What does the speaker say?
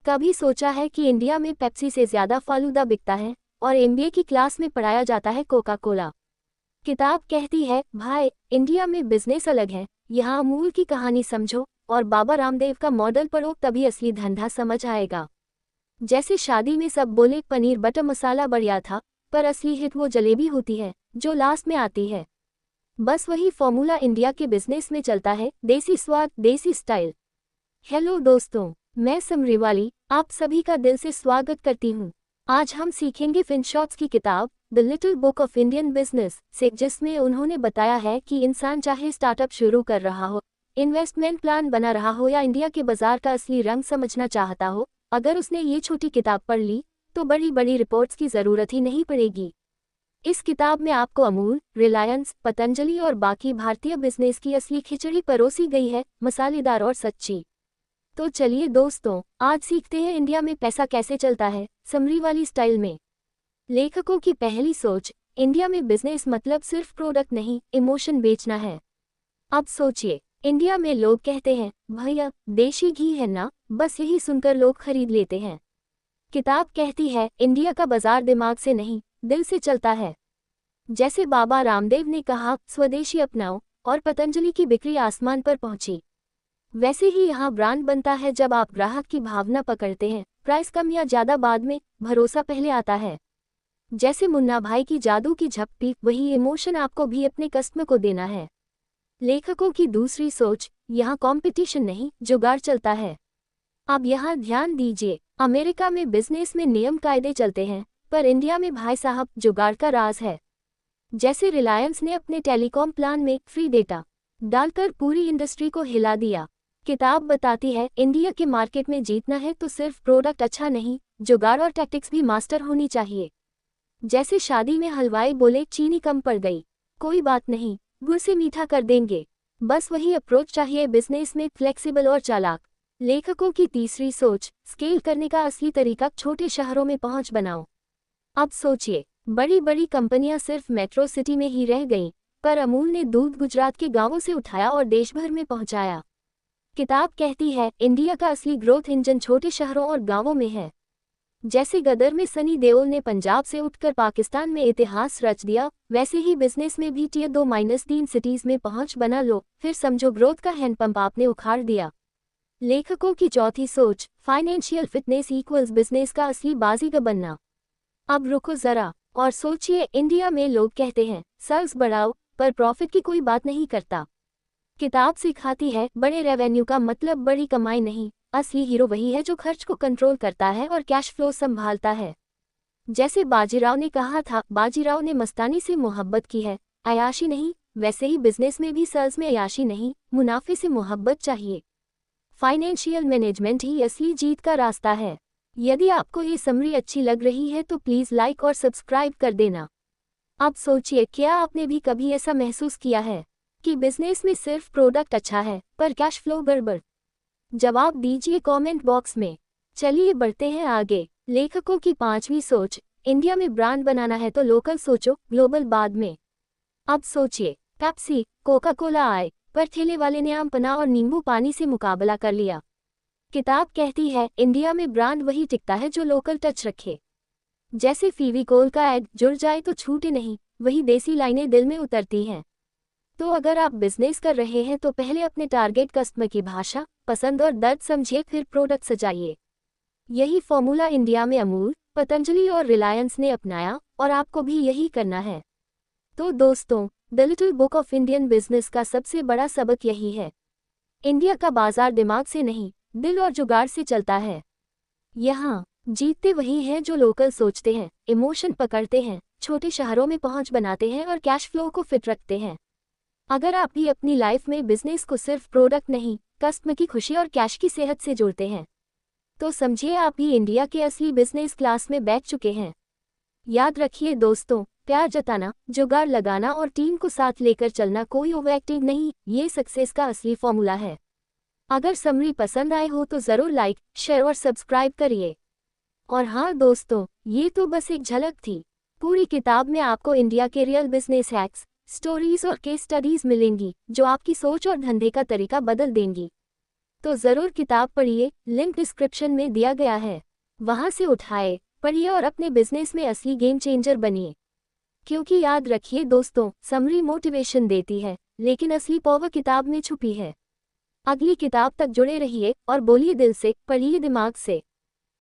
कभी सोचा है कि इंडिया में पेप्सी से ज़्यादा फालूदा बिकता है और एमबीए की क्लास में पढ़ाया जाता है कोका कोला। किताब कहती है, भाई, इंडिया में बिजनेस अलग है। यहाँ अमूल की कहानी समझो और बाबा रामदेव का मॉडल पढ़ो, तभी असली धंधा समझ आएगा। जैसे शादी में सब बोले पनीर बटर मसाला बढ़िया था, पर असली हिट वो जलेबी होती है जो लास्ट में आती है। बस वही फॉर्मूला इंडिया के बिजनेस में चलता है, देसी स्वाद, देसी स्टाइल। हेलो दोस्तों, मैं समरीवाली आप सभी का दिल से स्वागत करती हूँ। आज हम सीखेंगे फिनशॉट्स की किताब the little book of Indian business से, जिसमें उन्होंने बताया है कि इंसान चाहे स्टार्टअप शुरू कर रहा हो, इन्वेस्टमेंट प्लान बना रहा हो या इंडिया के बाजार का असली रंग समझना चाहता हो, अगर उसने ये छोटी किताब पढ़ ली तो बड़ी बड़ी रिपोर्ट्स की ज़रूरत ही नहीं पड़ेगी। इस किताब में आपको अमूल, रिलायंस, पतंजलि और बाकी भारतीय बिजनेस की असली खिचड़ी परोसी गई है, मसालेदार और सच्ची। तो चलिए दोस्तों, आज सीखते हैं इंडिया में पैसा कैसे चलता है, समरीवाली स्टाइल में। लेखकों की पहली सोच, इंडिया में बिजनेस मतलब सिर्फ प्रोडक्ट नहीं, इमोशन बेचना है। अब सोचिए, इंडिया में लोग कहते हैं, भैया देशी घी है ना, बस यही सुनकर लोग खरीद लेते हैं। किताब कहती है, इंडिया का बाजार दिमाग से नहीं, दिल से चलता है। जैसे बाबा रामदेव ने कहा, स्वदेशी अपनाओ, और पतंजलि की बिक्री आसमान पर पहुंची। वैसे ही यहाँ ब्रांड बनता है जब आप ग्राहक की भावना पकड़ते हैं। प्राइस कम या ज़्यादा बाद में, भरोसा पहले आता है। जैसे मुन्ना भाई की जादू की झपटी, वही इमोशन आपको भी अपने कस्टमर को देना है। लेखकों की दूसरी सोच, यहाँ कंपटीशन नहीं, जुगाड़ चलता है। अब यहाँ ध्यान दीजिए, अमेरिका में बिजनेस में नियम कायदे चलते हैं, पर इंडिया में भाई साहब जुगाड़ का राज है। जैसे रिलायंस ने अपने टेलीकॉम प्लान में फ्री डेटा डालकर पूरी इंडस्ट्री को हिला दिया। किताब बताती है, इंडिया के मार्केट में जीतना है तो सिर्फ प्रोडक्ट अच्छा नहीं, जुगाड़ और टैक्टिक्स भी मास्टर होनी चाहिए। जैसे शादी में हलवाई बोले चीनी कम पड़ गई, कोई बात नहीं, गुड़ से मीठा कर देंगे। बस वही अप्रोच चाहिए बिजनेस में, फ्लेक्सिबल और चालाक। लेखकों की तीसरी सोच, स्केल करने का असली तरीका, छोटे शहरों में पहुंच बनाओ। अब सोचिए, बड़ी बड़ी कंपनियां सिर्फ मेट्रो सिटी में ही रह गईं, पर अमूल ने दूध गुजरात के गांवों से उठाया और देश भर में पहुंचाया। किताब कहती है, इंडिया का असली ग्रोथ इंजन छोटे शहरों और गांवों में है। जैसे गदर में सनी देओल ने पंजाब से उठकर पाकिस्तान में इतिहास रच दिया, वैसे ही बिजनेस में भी टियर 2-3 सिटीज में पहुंच बना लो, फिर समझो ग्रोथ का हैंडपंप आपने उखाड़ दिया। लेखकों की चौथी सोच, फाइनेंशियल फिटनेस इक्वल्स बिजनेस का असली बाजीगर बनना। अब रुको जरा और सोचिए, इंडिया में लोग कहते हैं सेल्स बढ़ाओ, पर प्रॉफिट की कोई बात नहीं करता। किताब सिखाती है, बड़े रेवेन्यू का मतलब बड़ी कमाई नहीं, असली हीरो वही है जो खर्च को कंट्रोल करता है और कैश फ्लो संभालता है। जैसे बाजीराव ने कहा था, बाजीराव ने मस्तानी से मोहब्बत की है, अयाशी नहीं। वैसे ही बिजनेस में भी सेल्स में अयाशी नहीं, मुनाफे से मोहब्बत चाहिए। फाइनेंशियल मैनेजमेंट ही असली जीत का रास्ता है। यदि आपको ये समरी अच्छी लग रही है तो प्लीज़ लाइक और सब्सक्राइब कर देना। अब सोचिए, क्या आपने भी कभी ऐसा महसूस किया है कि बिजनेस में सिर्फ प्रोडक्ट अच्छा है पर कैश फ्लो गड़बड़? जवाब दीजिए कमेंट बॉक्स में। चलिए बढ़ते हैं आगे। लेखकों की पांचवी सोच, इंडिया में ब्रांड बनाना है तो लोकल सोचो, ग्लोबल बाद में। अब सोचिए, पेप्सी, कोका कोला आए, पर ठेले वाले ने आम पन्ना और नींबू पानी से मुकाबला कर लिया। किताब कहती है, इंडिया में ब्रांड वही टिकता है जो लोकल टच रखे। जैसे फेविकोल का ऐड जुड़ जाए तो छूटे नहीं, वही देसी लाइनें दिल में उतरती हैं। तो अगर आप बिजनेस कर रहे हैं तो पहले अपने टारगेट कस्टमर की भाषा, पसंद और दर्द समझिए, फिर प्रोडक्ट सजाइए। यही फॉर्मूला इंडिया में अमूल, पतंजलि और रिलायंस ने अपनाया और आपको भी यही करना है। तो दोस्तों, the little book of Indian business का सबसे बड़ा सबक यही है, इंडिया का बाजार दिमाग से नहीं, दिल और जुगाड़ से चलता है। यहाँ जीतते वही हैं जो लोकल सोचते हैं, इमोशन पकड़ते हैं, छोटे शहरों में पहुंच बनाते हैं और कैश फ्लो को फिट रखते हैं। अगर आप भी अपनी लाइफ में बिजनेस को सिर्फ प्रोडक्ट नहीं, कस्टमर की खुशी और कैश की सेहत से जोड़ते हैं, तो समझिए आप भी इंडिया के असली बिजनेस क्लास में बैठ चुके हैं। याद रखिए दोस्तों, प्यार जताना, जुगाड़ लगाना और टीम को साथ लेकर चलना कोई ओवर एक्टिंग नहीं, ये सक्सेस का असली फॉर्मूला है। अगर समरी पसंद आए हो तो ज़रूर लाइक, शेयर और सब्सक्राइब करिए। और हाँ दोस्तों, ये तो बस एक झलक थी। पूरी किताब में आपको इंडिया के रियल बिजनेस हैक्स, स्टोरीज और केस स्टडीज मिलेंगी जो आपकी सोच और धंधे का तरीका बदल देंगी। तो ज़रूर किताब पढ़िए, लिंक डिस्क्रिप्शन में दिया गया है। वहाँ से उठाए, पढ़िए और अपने बिजनेस में असली गेम चेंजर बनिए। क्योंकि याद रखिए दोस्तों, समरी मोटिवेशन देती है, लेकिन असली पावर किताब में छुपी है। अगली किताब तक जुड़े रहिए और बोलिए दिल से, पढ़िए दिमाग से।